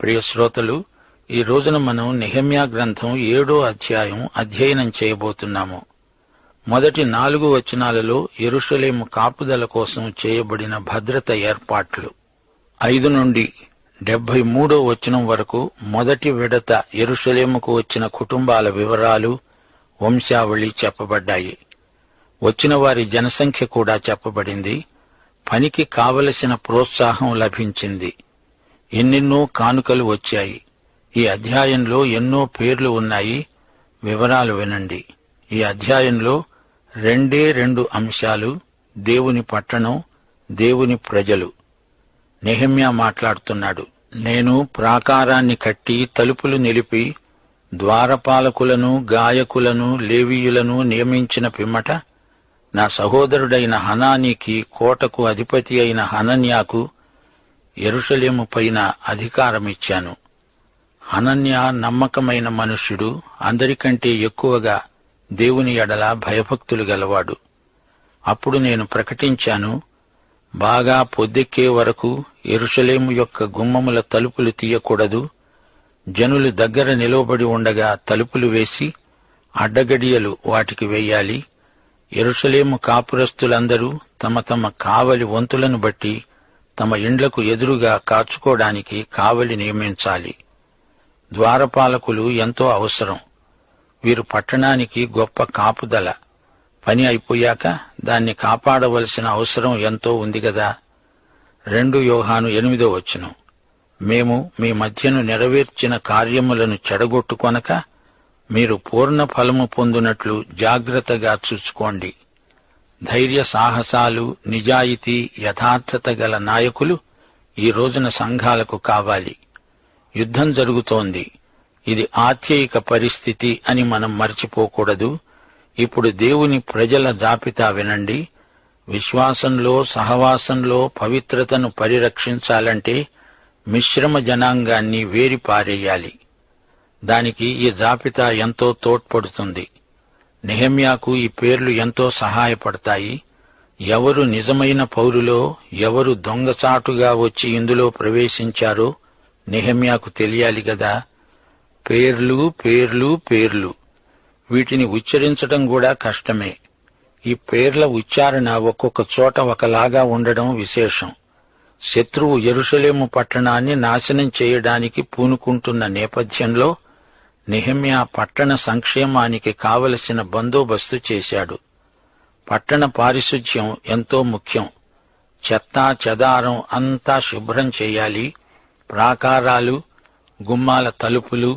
ప్రియ శ్రోతలు, ఈ రోజున మనం నెహెమ్యా గ్రంథం 7వ అధ్యాయం అధ్యయనం చేయబోతున్నాము. మొదటి 4 వచనాలలో యెరూషలేము కాపుదల కోసం చేయబడిన భద్రత ఏర్పాట్లు, 5 నుండి 73వ వచనం వరకు మొదటి విడత యెరూషలేముకు వచ్చిన కుటుంబాల వివరాలు, వంశావళి చెప్పబడ్డాయి. వచ్చిన వారి జనసంఖ్య కూడా చెప్పబడింది. పనికి కావలసిన ప్రోత్సాహం లభించింది. ఎన్నెన్నో కానుకలు వచ్చాయి. ఈ అధ్యాయంలో ఎన్నో పేర్లు ఉన్నాయి. వివరాలు వినండి. ఈ అధ్యాయంలో 2 అంశాలు: దేవుని పట్టణం, దేవుని ప్రజలు. నెహెమ్యా మాట్లాడుతున్నాడు. నేను ప్రాకారాన్ని కట్టి తలుపులు నిలిపి ద్వారపాలకులను, గాయకులను, లేవీయులను నియమించిన పిమ్మట నా సహోదరుడైన హనానీకి, కోటకు అధిపతి అయిన హనన్యాకు యెరూషలేము పైన అధికారమిచ్చాను. హనన్యా నమ్మకమైన మనుష్యుడు, అందరికంటే ఎక్కువగా దేవుని ఎడల భయభక్తులు గలవాడు. అప్పుడు నేను ప్రకటించాను, బాగా పొద్దెక్కే వరకు యెరూషలేము యొక్క గుమ్మముల తలుపులు తీయకూడదు. జనులు దగ్గర నిలవబడి ఉండగా తలుపులు వేసి అడ్డగడియలు వాటికి వేయాలి. యెరూషలేము కాపురస్తులందరూ తమ తమ కావలి వంతులను బట్టి తమ ఇండ్లకు ఎదురుగా కాచుకోవడానికి కావలి నియమించాలి. ద్వారపాలకులు ఎంతో అవసరం. వీరు పట్టణానికి గొప్ప కాపుదల. పని అయిపోయాక దాన్ని కాపాడవలసిన అవసరం ఎంతో ఉంది గదా. 2 యోహాను 8వ వచనం, మేము మీ మధ్యను నెరవేర్చిన కార్యములను చెడగొట్టుకొనక మీరు పూర్ణ ఫలము పొందునట్లు జాగ్రత్తగా చూసుకోండి. ధైర్య సాహసాలు, నిజాయితీ, యథార్థత గల నాయకులు ఈ రోజున సంఘాలకు కావాలి. యుద్ధం జరుగుతోంది. ఇది ఆత్యయిక పరిస్థితి అని మనం మర్చిపోకూడదు. ఇప్పుడు దేవుని ప్రజల జాబితా వినండి. విశ్వాసంలో, సహవాసంలో పవిత్రతను పరిరక్షించాలంటే మిశ్రమ జనాంగాన్ని వేరిపారేయాలి. దానికి ఈ జాబితా ఎంతో తోడ్పడుతుంది. నెహెమ్యాకు ఈ పేర్లు ఎంతో సహాయపడతాయి. ఎవరు నిజమైన పౌరులో, ఎవరు దొంగచాటుగా వచ్చి ఇందులో ప్రవేశించారో నెహెమ్యాకు తెలియాలి గదా. పేర్లు పేర్లు పేర్లు, వీటిని ఉచ్చరించడం కూడా కష్టమే. ఈ పేర్ల ఉచ్చారణ ఒక్కొక్క చోట ఒకలాగా ఉండడం విశేషం. శత్రువు యెరూషలేము పట్టణాన్ని నాశనం చేయడానికి పూనుకుంటున్న నేపథ్యంలో నెహెమ్యా పట్టణ సంక్షేమానికి కావలసిన బందోబస్తు చేశాడు. పట్టణ పారిశుధ్యం ఎంతో ముఖ్యం. చెత్తా చెదారం అంతా శుభ్రం చేయాలి. ప్రాకారాలు, గుమ్మాల తలుపులు,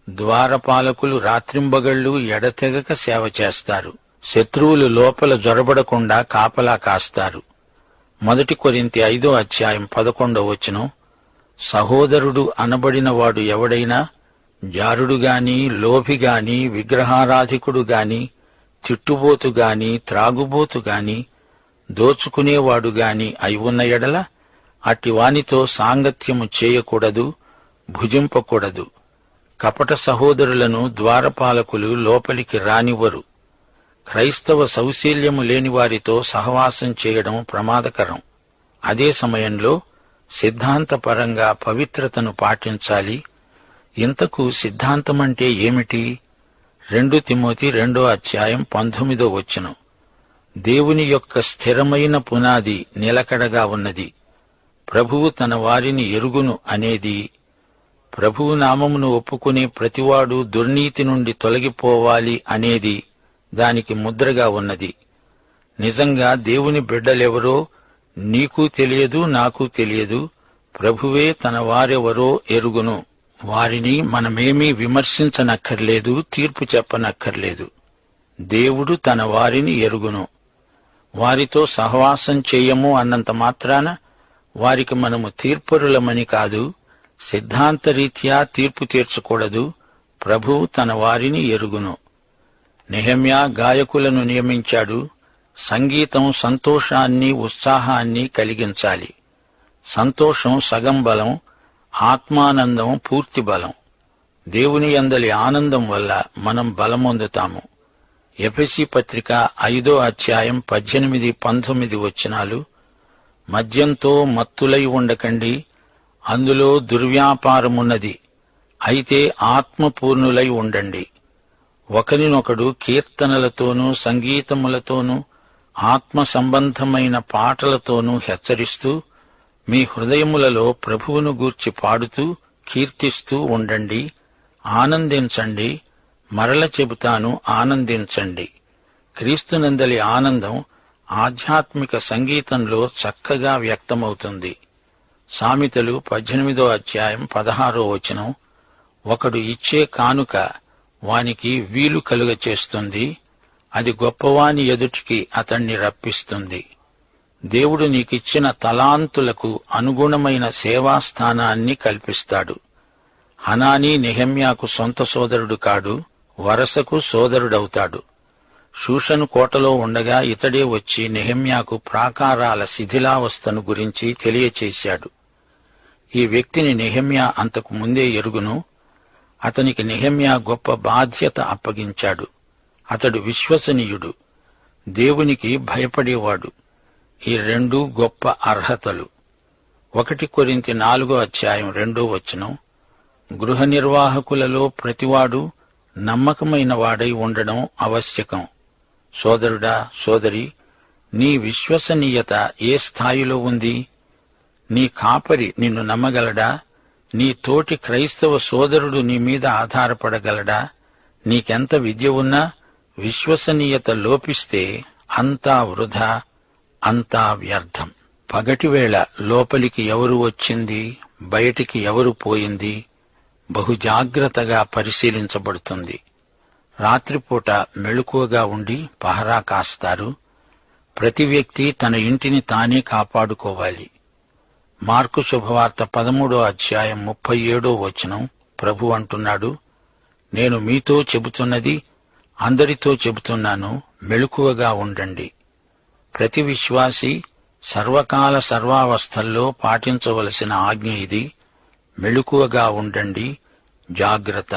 ద్వారపాలకులు రాత్రింబగళ్లు ఎడతెగక సేవ చేస్తారు. శత్రువులు లోపల జొరబడకుండా కాపలా కాస్తారు. 1 కొరింథీ 5వ అధ్యాయం 11వ వచనం, సహోదరుడు అనబడినవాడు ఎవడైనా జారుడుగాని, లోభిగాని, విగ్రహారాధికుడుగాని, తిట్టుబోతుగాని, త్రాగుబోతుగాని, దోచుకునేవాడుగాని అయి ఉన్న ఎడల అట్టివానితో సాంగత్యము చేయకూడదు, భుజింపకూడదు. కపట సహోదరులను ద్వారపాలకులు లోపలికి రానివ్వరు. క్రైస్తవ సౌశీల్యము లేని వారితో సహవాసం చేయడం ప్రమాదకరం. అదే సమయంలో సిద్ధాంతపరంగా పవిత్రతను పాటించాలి. ఇంతకు సిద్ధాంతమంటే ఏమిటి? 2 తిమోతి 2వ అధ్యాయం 19వ వచనం, దేవుని యొక్క స్థిరమైన పునాది నిలకడగా ఉన్నది, ప్రభువు తన వారిని ఎరుగును అనేది. ప్రభువు నామమును ఒప్పుకునే ప్రతివాడు దుర్నీతి నుండి తొలగిపోవాలి అనేది దానికి ముద్రగా ఉన్నది. నిజంగా దేవుని బిడ్డలెవరో నీకు తెలియదు, నాకు తెలియదు. ప్రభువే తన వారెవరో ఎరుగును. వారిని మనమేమీ విమర్శించనక్కర్లేదు, తీర్పు చెప్పనక్కర్లేదు. దేవుడు తన వారిని ఎరుగును. వారితో సహవాసం చేయము అన్నంత మాత్రాన వారికి మనము తీర్పరులమని కాదు. సిద్ధాంతరీత్యా తీర్పు తీర్చకూడదు. ప్రభువు తన వారిని ఎరుగును. నెహెమ్యా గాయకులను నియమించాడు. సంగీతం సంతోషాన్ని, ఉత్సాహాన్ని కలిగించాలి. సంతోషం సగం బలం, ఆత్మానందం పూర్తి బలం. దేవుని యందలి ఆనందం వల్ల మనం బలమొందుతాము. ఎఫెసీ పత్రిక 5వ అధ్యాయం 18, 19 వచనాలు, మద్యంతో మత్తులై ఉండకండి, అందులో దుర్వ్యాపారమున్నది. అయితే ఆత్మపూర్ణులై ఉండండి. ఒకరినొకడు కీర్తనలతోనూ సంగీతములతోనూ ఆత్మ సంబంధమైన పాటలతోనూ హెచ్చరిస్తూ మీ హృదయములలో ప్రభువును గూర్చి పాడుతూ కీర్తిస్తూ ఉండండి. ఆనందించండి. మరల చెబుతాను, ఆనందించండి. క్రీస్తునందలి ఆనందం ఆధ్యాత్మిక సంగీతంలో చక్కగా వ్యక్తమవుతుంది. సామెతలు 18వ అధ్యాయం 16వ వచనం, ఒకడు ఇచ్చే కానుక వానికి వీలు కలుగచేస్తుంది, అది గొప్పవాని ఎదుటికి అతణ్ణి రప్పిస్తుంది. దేవుడు నీకిచ్చిన తలాంతులకు అనుగుణమైన సేవాస్థానాన్ని కల్పిస్తాడు. హనానీ నెహెమ్యాకు సొంత సోదరుడు కాడు, వరసకు సోదరుడవుతాడు. షూషను కోటలో ఉండగా ఇతడే వచ్చి నెహెమ్యాకు ప్రాకారాల శిథిలావస్థను గురించి తెలియచేశాడు. ఈ వ్యక్తిని నెహెమ్యా అంతకు ముందే ఎరుగును. అతనికి నెహెమ్యా గొప్ప బాధ్యత అప్పగించాడు. అతడు విశ్వసనీయుడు, దేవునికి భయపడేవాడు. ఈ రెండూ గొప్ప అర్హతలు. 1 కొరింథీ 4వ అధ్యాయం 2వ వచనం, గృహ నిర్వాహకులలో ప్రతివాడు నమ్మకమైన వాడై ఉండడం ఆవశ్యకం. సోదరుడా, సోదరి, నీ విశ్వసనీయత ఏ స్థాయిలో ఉంది? నీ కాపరి నిన్ను నమ్మగలడా? నీ తోటి క్రైస్తవ సోదరుడు నీ మీద ఆధారపడగలడా? నీకెంత విద్య ఉన్నా విశ్వసనీయత లోపిస్తే అంతా వృధా, అంతా వ్యర్థం. పగటివేళ లోపలికి ఎవరు వచ్చింది, బయటికి ఎవరు పోయింది బహు జాగ్రత్తగా పరిశీలించబడుతుంది. రాత్రిపూట మెళుకువగా ఉండి పహరా కాస్తారు. ప్రతి వ్యక్తి తన ఇంటిని తానే కాపాడుకోవాలి. మార్కు శుభవార్త 13వ అధ్యాయం 37వ వచనం, ప్రభు అంటున్నాడు, నేను మీతో చెబుతున్నది అందరితో చెబుతున్నాను, మెళుకువగా ఉండండి. ప్రతి విశ్వాసి సర్వకాల సర్వావస్థల్లో పాటించవలసిన ఆజ్ఞ ఇది. మెళుకువగా ఉండండి, జాగ్రత్త.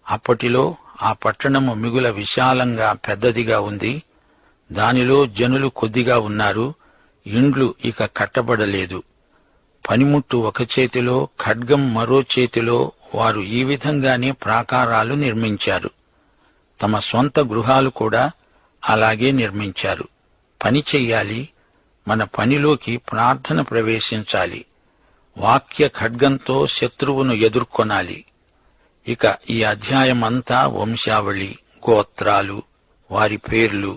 అప్పటిలో ఆ పట్టణము మిగుల విశాలంగా పెద్దదిగా ఉంది. దానిలో జనులు కొద్దిగా ఉన్నారు. ఇండ్లు ఇక కట్టబడలేదు. పనిముట్టు ఒక చేతిలో, ఖడ్గం మరో చేతిలో వారు ఈ విధంగానే ప్రాకారాలు నిర్మించారు. తమ స్వంత గృహాలు కూడా అలాగే నిర్మించారు. పని చెయ్యాలి. మన పనిలోకి ప్రార్థన ప్రవేశించాలి. వాక్య ఖడ్గంతో శత్రువును ఎదుర్కొనాలి. ఇక ఈ అధ్యాయమంతా వంశావళి, గోత్రాలు, వారి పేర్లు.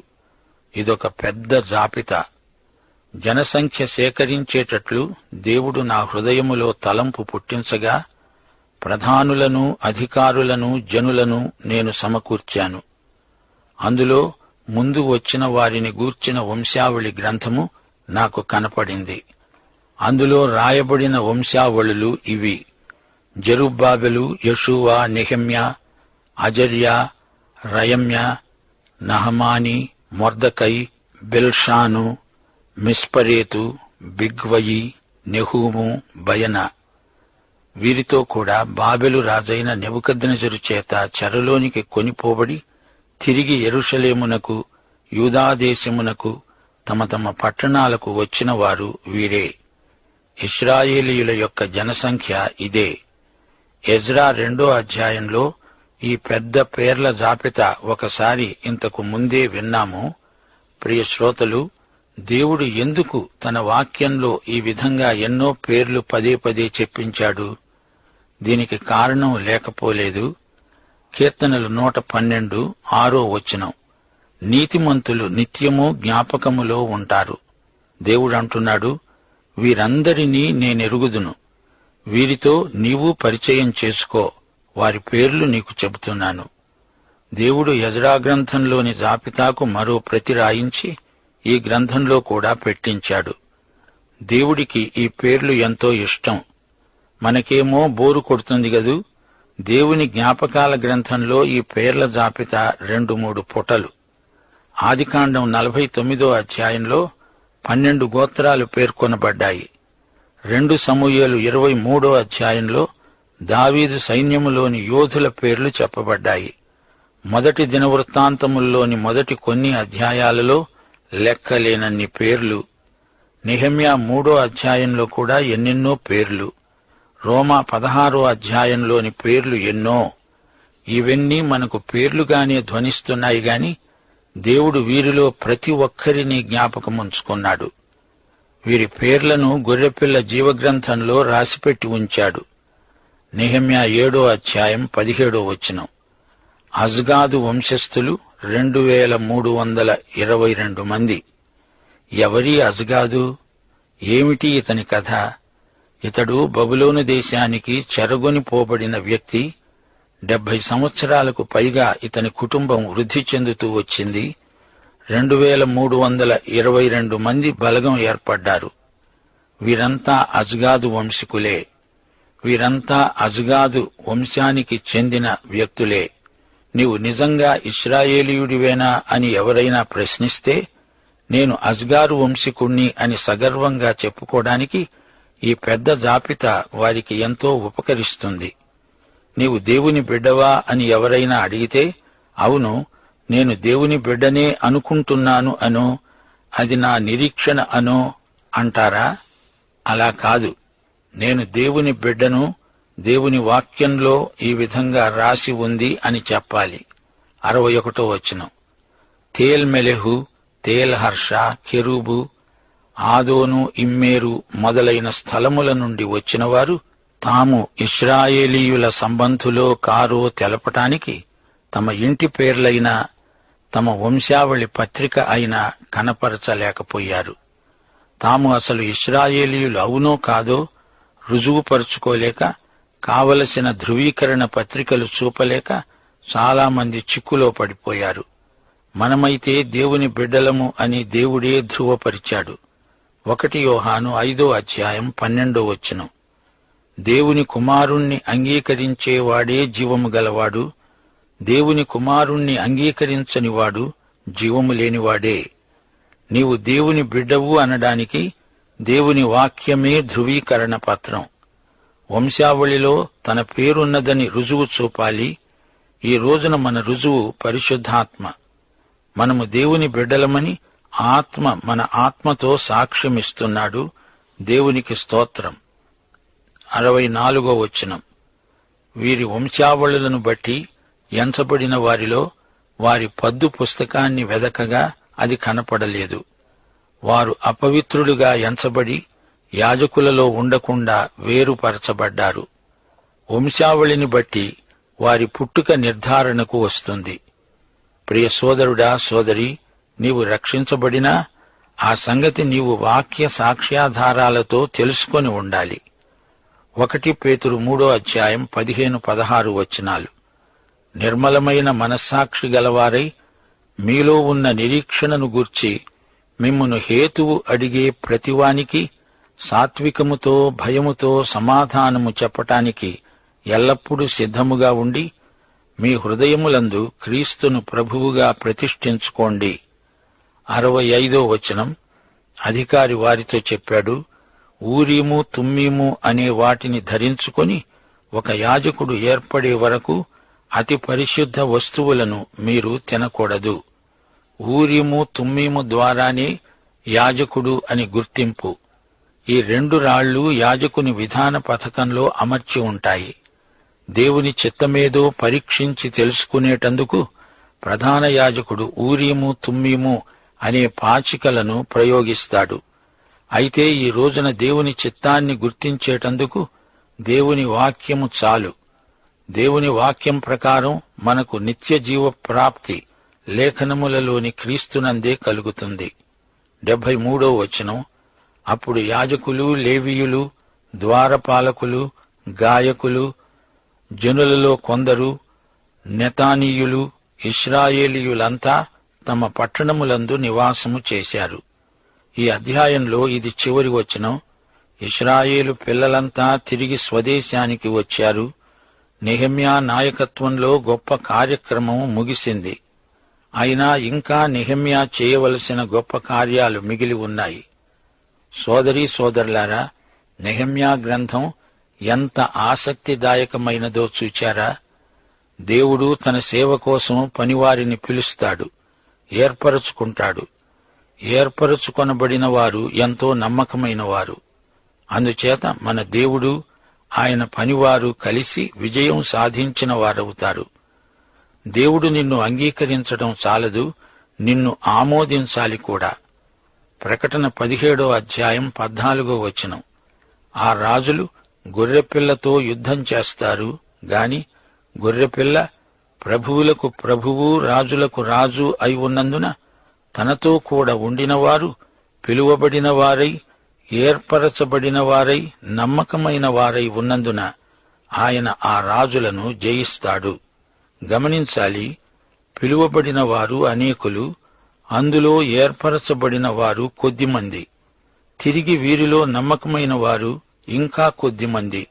ఇదొక పెద్ద జాబితా. జనసంఖ్య సేకరించేటట్లు దేవుడు నా హృదయములో తలంపు పుట్టించగా ప్రధానులను, అధికారులను, జనులను నేను సమకూర్చాను. అందులో ముందు వచ్చిన వారిని గూర్చిన వంశావళి గ్రంథము నాకు కనపడింది. అందులో రాయబడిన వంశావళులు ఇవి: జెరుబ్బాబెలు, యెషూవ, నెహెమ్యా, అజర్యా, రయమ్యా, నహమాని, మొర్దెకై, బిల్షాను, మిస్పరేతు, బిగ్వయి, నెహూము, బయనా. వీరితో కూడా బాబెలు రాజైన నెబుకద్నెజరు చేత చెరలోనికి కొనిపోబడి తిరిగి యెరూషలేమునకు, యూదాదేశమునకు, తమ తమ పట్టణాలకు వచ్చిన వారు వీరే. ఇశ్రాయేలీయుల యొక్క జనసంఖ్య ఇదే. ఎజ్రా 2వ అధ్యాయంలో ఈ పెద్ద పేర్ల జాబితా ఒకసారి ఇంతకు ముందే విన్నాము. ప్రియ శ్రోతలు, దేవుడు ఎందుకు తన వాక్యంలో ఈ విధంగా ఎన్నో పేర్లు పదే పదే చెప్పించాడు? దీనికి కారణం లేకపోలేదు. కీర్తనలు 112 6వ వచనం, నీతిమంతులు నిత్యము జ్ఞాపకములో ఉంటారు. దేవుడంటున్నాడు, వీరందరినీ నేనెరుగుదును. వీరితో నీవు పరిచయం చేసుకో, వారి పేర్లు నీకు చెబుతున్నాను. దేవుడు ఎజ్రా గ్రంథంలోని జాబితాకు మరో ప్రతి రాయించి ఈ గ్రంథంలో కూడా పెట్టించాడు. దేవుడికి ఈ పేర్లు ఎంతో ఇష్టం. మనకేమో బోరు కొడుతుంది గదూ. దేవుని జ్ఞాపకాల గ్రంథంలో ఈ పేర్ల జాబితా 2-3 పుటలు. ఆదికాండం 49వ అధ్యాయంలో 12 గోత్రాలు పేర్కొనబడ్డాయి. 2 సమూయేలు 23వ అధ్యాయంలో దావీదు సైన్యములోని యోధుల పేర్లు చెప్పబడ్డాయి. మొదటి దినవృత్తాంతముల్లోని మొదటి కొన్ని అధ్యాయాలలో లెక్కలేనన్ని పేర్లు. నెహెమ్యా 3వ అధ్యాయంలో కూడా ఎన్నెన్నో పేర్లు. రోమా 16వ అధ్యాయంలోని పేర్లు ఎన్నో. ఇవన్నీ మనకు పేర్లుగానే ధ్వనిస్తున్నాయి గాని దేవుడు వీరిలో ప్రతి ఒక్కరినీ జ్ఞాపకముంచుకున్నాడు. వీరి పేర్లను గొర్రెపిల్ల జీవగ్రంథంలో రాసిపెట్టి ఉంచాడు. నెహెమ్యా 7వ అధ్యాయం 17వ వచనం. అజ్గాదు వంశస్థులు 2322 మంది. ఎవరి అజ్గాదు? ఏమిటి ఇతని కథ? ఇతడు బబులోను దేశానికి చెరగొని పోబడిన వ్యక్తి. 70 సంవత్సరాలకు పైగా ఇతని కుటుంబం వృద్ధి చెందుతూ వచ్చింది. 2322 మంది బలగం ఏర్పడ్డారు. వీరంతా అజ్గాదు వంశీకులే. వీరంతా అజ్గాదు వంశానికి చెందిన వ్యక్తులే. నీవు నిజంగా ఇశ్రాయేలీయుడివేనా అని ఎవరైనా ప్రశ్నిస్తే, నేను అజ్గారు వంశీకుణ్ణి అని సగర్వంగా చెప్పుకోవడానికి ఈ పెద్ద జాబితా వారికి ఎంతో ఉపకరిస్తుంది. నీవు దేవుని బిడ్డవా అని ఎవరైనా అడిగితే, అవును, నేను దేవుని బిడ్డనే అనుకుంటున్నాను అనో, అది నా నిరీక్షణ అనో అంటారా? అలా కాదు. నేను దేవుని బిడ్డను, దేవుని వాక్యంలో ఈ విధంగా రాసి ఉంది అని చెప్పాలి. 61వ వచనం. తేల్ మెలెహు, తేల్ హర్ష, కెరూబు, ఆదోను, ఇమ్మేరు మొదలైన స్థలముల నుండి వచ్చినవారు తాము ఇశ్రాయేలీయుల సంబంధులో కారో తెలపటానికి తమ ఇంటి పేర్లైనా తమ వంశావళి పత్రిక అయినా కనపరచలేకపోయారు. తాము అసలు ఇశ్రాయేలీయులు అవునో కాదో రుజువుపరుచుకోలేక, కావలసిన ధృవీకరణ పత్రికలు చూపలేక చాలామంది చిక్కులో పడిపోయారు. మనమైతే దేవుని బిడ్డలము అని దేవుడే ధృవపరిచాడు. 1 యోహాను 5వ అధ్యాయం 12వ వచనం. దేవుని కుమారుణ్ణి అంగీకరించేవాడే జీవము గలవాడు. దేవుని కుమారుణ్ణి అంగీకరించనివాడు జీవము లేనివాడే. నీవు దేవుని బిడ్డవు అనడానికి దేవుని వాక్యమే ధృవీకరణ పత్రం. వంశావళిలో తన పేరున్నదని రుజువు చూపాలి. ఈ రోజున మన రుజువు పరిశుద్ధాత్మ. మనము దేవుని బిడ్డలమని ఆత్మ మన ఆత్మతో సాక్ష్యమిస్తున్నాడు. దేవునికి స్తోత్రం. 64వ వచనం. వీరి వంశావళులను బట్టి ఎంచబడిన వారిలో వారి పద్దు పుస్తకాన్ని వెదకగా అది కనపడలేదు. వారు అపవిత్రులుగా ఎంచబడి యాజకులలో ఉండకుండా వేరుపరచబడ్డారు. వంశావళిని బట్టి వారి పుట్టుక నిర్ధారణకు వస్తుంది. ప్రియ సోదరుడా, సోదరి, నీవు రక్షించబడినా ఆ సంగతి నీవు వాక్య సాక్ష్యాధారాలతో తెలుసుకొని ఉండాలి. 1 పేతురు 3వ అధ్యాయం 15-16 వచనాలు. నిర్మలమైన మనస్సాక్షి గలవారై మీలో ఉన్న నిరీక్షణను గూర్చి మిమ్మును హేతువు అడిగే ప్రతివానికి సాత్వికముతో భయముతో సమాధానము చెప్పటానికి ఎల్లప్పుడూ సిద్ధముగా ఉండి మీ హృదయములందు క్రీస్తును ప్రభువుగా ప్రతిష్ఠించుకోండి. 65వ వచనం. అధికారి వారితో చెప్పాడు, ఊరీము తుమ్మీము అనే వాటిని ధరించుకొని ఒక యాజకుడు ఏర్పడే వరకు అతి పరిశుద్ధ వస్తువులను మీరు తినకూడదు. ఊరీము తుమ్మీము ద్వారానే యాజకుడు అని గుర్తింపు. ఈ 2 రాళ్లు యాజకుని విధాన పథకంలో అమర్చి ఉంటాయి. దేవుని చిత్తమేదో పరీక్షించి తెలుసుకునేటందుకు ప్రధాన యాజకుడు ఊరీము తుమ్మీము అనే పాచికలను ప్రయోగిస్తాడు. అయితే ఈ రోజున దేవుని చిత్తాన్ని గుర్తించేటందుకు దేవుని వాక్యము చాలు. దేవుని వాక్యం ప్రకారం మనకు నిత్య జీవ ప్రాప్తి లేఖనములలోని క్రీస్తునందే కలుగుతుంది. 73వ వచనం. అప్పుడు యాజకులు, లేవీయులు, ద్వారపాలకులు, గాయకులు, జనులలో కొందరు, నెతానీయులు, ఇశ్రాయేలీయులంతా తమ పట్టణములందు నివాసము చేశారు. ఈ అధ్యాయంలో ఇది చివరి వచనం. ఇశ్రాయేలు పిల్లలంతా తిరిగి స్వదేశానికి వచ్చారు. నెహెమ్యా నాయకత్వంలో గొప్ప కార్యక్రమం ముగిసింది. అయినా ఇంకా నెహెమ్యా చేయవలసిన గొప్ప కార్యాలు మిగిలి ఉన్నాయి. సోదరీ సోదరులారా, నెహెమ్యా గ్రంథం ఎంత ఆసక్తిదాయకమైనదో చూచారా? దేవుడు తన సేవ కోసం పనివారిని పిలుస్తాడు, ఏర్పరచుకుంటాడు. ఏర్పరచుకొనబడిన వారు ఎంతో నమ్మకమైన వారు. అందుచేత మన దేవుడు ఆయన పనివారు కలిసి విజయం సాధించిన వారవుతారు. దేవుడు నిన్ను అంగీకరించడం చాలదు, నిన్ను ఆమోదించాలి కూడా. ప్రకటన 17:14 ఆ రాజులు గొర్రెపిల్లతో యుద్ధం చేస్తారు గాని గొర్రెపిల్ల ప్రభువులకు ప్రభువు రాజులకు రాజు అయి ఉన్నందున తనతో కూడా ఉండినవారు పిలువబడిన వారై ఏర్పరచబడిన వారై నమ్మకమైన వారై ఉన్నందున ఆయన ఆ రాజులను జయిస్తాడు. గమనించాలి, పిలువబడిన వారు అనేకులు, అందులో ఏర్పరచబడిన వారు కొద్దిమంది. తిరిగి వీరిలో నమ్మకమైన వారు ఇంకా కొద్దిమంది.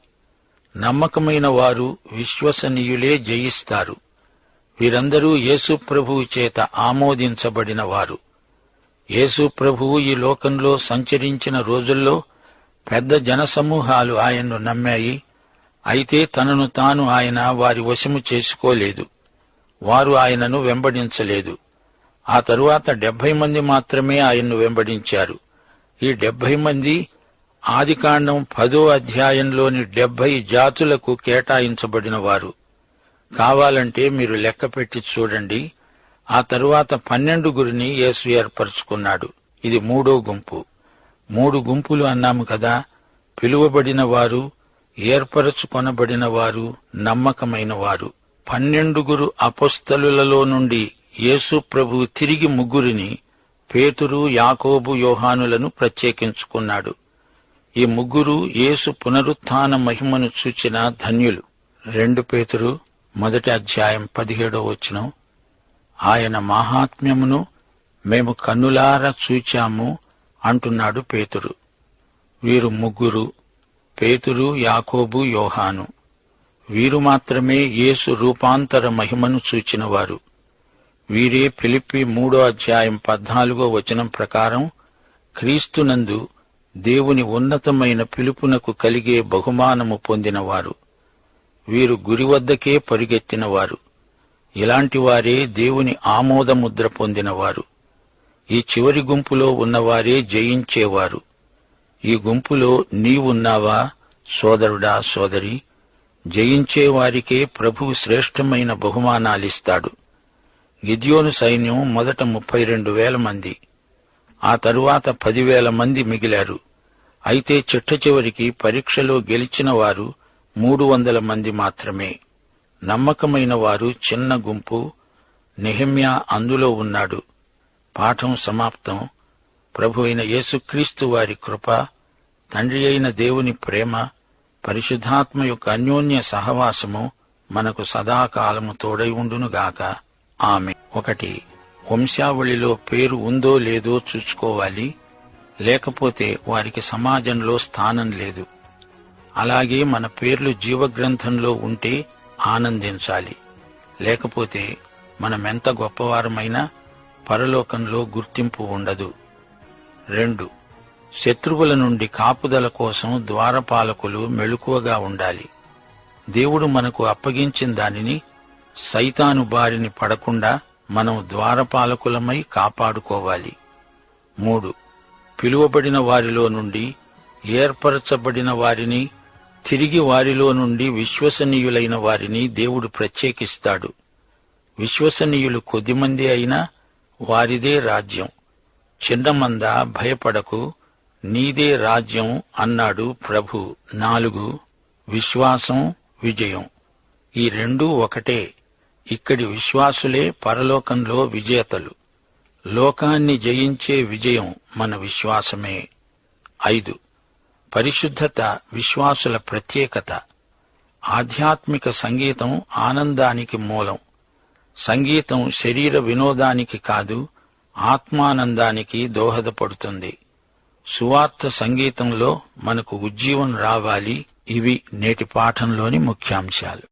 నమ్మకమైన వారు విశ్వసనీయులే జయిస్తారు. వీరందరూ యేసు ప్రభువు చేత ఆమోదించబడిన వారు. యేసు ప్రభువు ఈ లోకంలో సంచరించిన రోజుల్లో పెద్ద జనసమూహాలు ఆయన్ను నమ్మాయి. అయితే తనను తాను ఆయన వారి వశము చేసుకోలేదు. వారు ఆయనను వెంబడించలేదు. ఆ తరువాత 70 మంది మాత్రమే ఆయన్ను వెంబడించారు. ఈ 70 మంది ఆదికాండం 10వ అధ్యాయంలోని 70 జాతులకు కేటాయించబడిన వారు. కావాలంటే మీరు లెక్కపెట్టి చూడండి. ఆ తరువాత 12 యేసు ఏర్పరచుకున్నాడు. ఇది 3వ గుంపు. 3 గుంపులు అన్నాము కదా. పిలువబడిన వారు, ఏర్పరచుకొనబడిన వారు, నమ్మకమైన వారు. 12 అపొస్తలులలో నుండి యేసు ప్రభువు తిరిగి 3 పేతురు, యాకోబు, యోహానులను ప్రత్యేకించుకున్నాడు. ఈ 3 యేసు పునరుత్థాన మహిమను చూచిన ధన్యులు. 2 పేతురు 1:17 ఆయన మాహాత్మ్యమును మేము కన్నులారా చూచాము అంటున్నాడు పేతురు. వీరు 3 పేతురు, యాకోబు, యోహాను. వీరు మాత్రమే యేసు రూపాంతర మహిమను చూచినవారు. వీరే ఫిలిప్పి 3:14 ప్రకారం క్రీస్తునందు దేవుని ఉన్నతమైన పిలుపునకు కలిగే బహుమానము పొందినవారు. వీరు గురి వద్దకే పరిగెత్తినవారు. ఇలాంటి వారే దేవుని ఆమోదముద్ర పొందినవారు. ఈ చివరి గుంపులో ఉన్నవారే జయించేవారు. ఈ గుంపులో నీవున్నావా సోదరుడా, సోదరి? జయించేవారికే ప్రభువు శ్రేష్టమైన బహుమానాలిస్తాడు. గిద్యోను సైన్యం మొదట 32,000 మంది, ఆ తరువాత 10,000 మంది మిగిలారు. అయితే చిట్టచివరికి పరీక్షలో గెలిచిన వారు 300 మంది మాత్రమే. నమ్మకమైన వారు చిన్న గుంపు. నెహెమ్యా అందులో ఉన్నాడు. పాఠం సమాప్తం. ప్రభు అయిన యేసుక్రీస్తు వారి కృప, తండ్రి అయిన దేవుని ప్రేమ, పరిశుద్ధాత్మ యొక్క అన్యోన్య సహవాసము మనకు సదాకాలము తోడై ఉండునుగాక. ఆమె. 1. వంశావళిలో పేరు ఉందో లేదో చూసుకోవాలి. లేకపోతే వారికి సమాజంలో స్థానం లేదు. అలాగే మన పేర్లు జీవగ్రంథంలో ఉంటే ఆనందించాలి. లేకపోతే మనమెంత గొప్పవారమైనా పరలోకంలో గుర్తింపు ఉండదు. 2. శత్రువుల నుండి కాపుదల కోసం ద్వారపాలకులు మెళుకువగా ఉండాలి. దేవుడు మనకు అప్పగించిన దానిని సైతాను బారిని పడకుండా మనం ద్వారపాలకులమై కాపాడుకోవాలి. 3. పిలువబడిన వారిలో నుండి ఏర్పరచబడిన వారిని, తిరిగి వారిలో నుండి విశ్వసనీయులైన వారిని దేవుడు ప్రత్యేకిస్తాడు. విశ్వసనీయులు కొద్దిమంది అయినా వారిదే రాజ్యం. చిన్నమంద భయపడకు, నీదే రాజ్యం అన్నాడు ప్రభు. 4. విశ్వాసం, విజయం. ఈ రెండూ ఒకటే. ఇక్కడి విశ్వాసులే పరలోకంలో విజేతలు. లోకాన్ని జయించే విజయం మన విశ్వాసమే. 5. పరిశుద్ధత విశ్వాసుల ప్రత్యేకత. ఆధ్యాత్మిక సంగీతం ఆనందానికి మూలం. సంగీతం శరీర వినోదానికి కాదు, ఆత్మానందానికి దోహదపడుతుంది. సువార్త సంగీతంలో మనకు ఉజ్జీవం రావాలి. ఇవి నేటి పాఠంలోని ముఖ్యాంశాలు.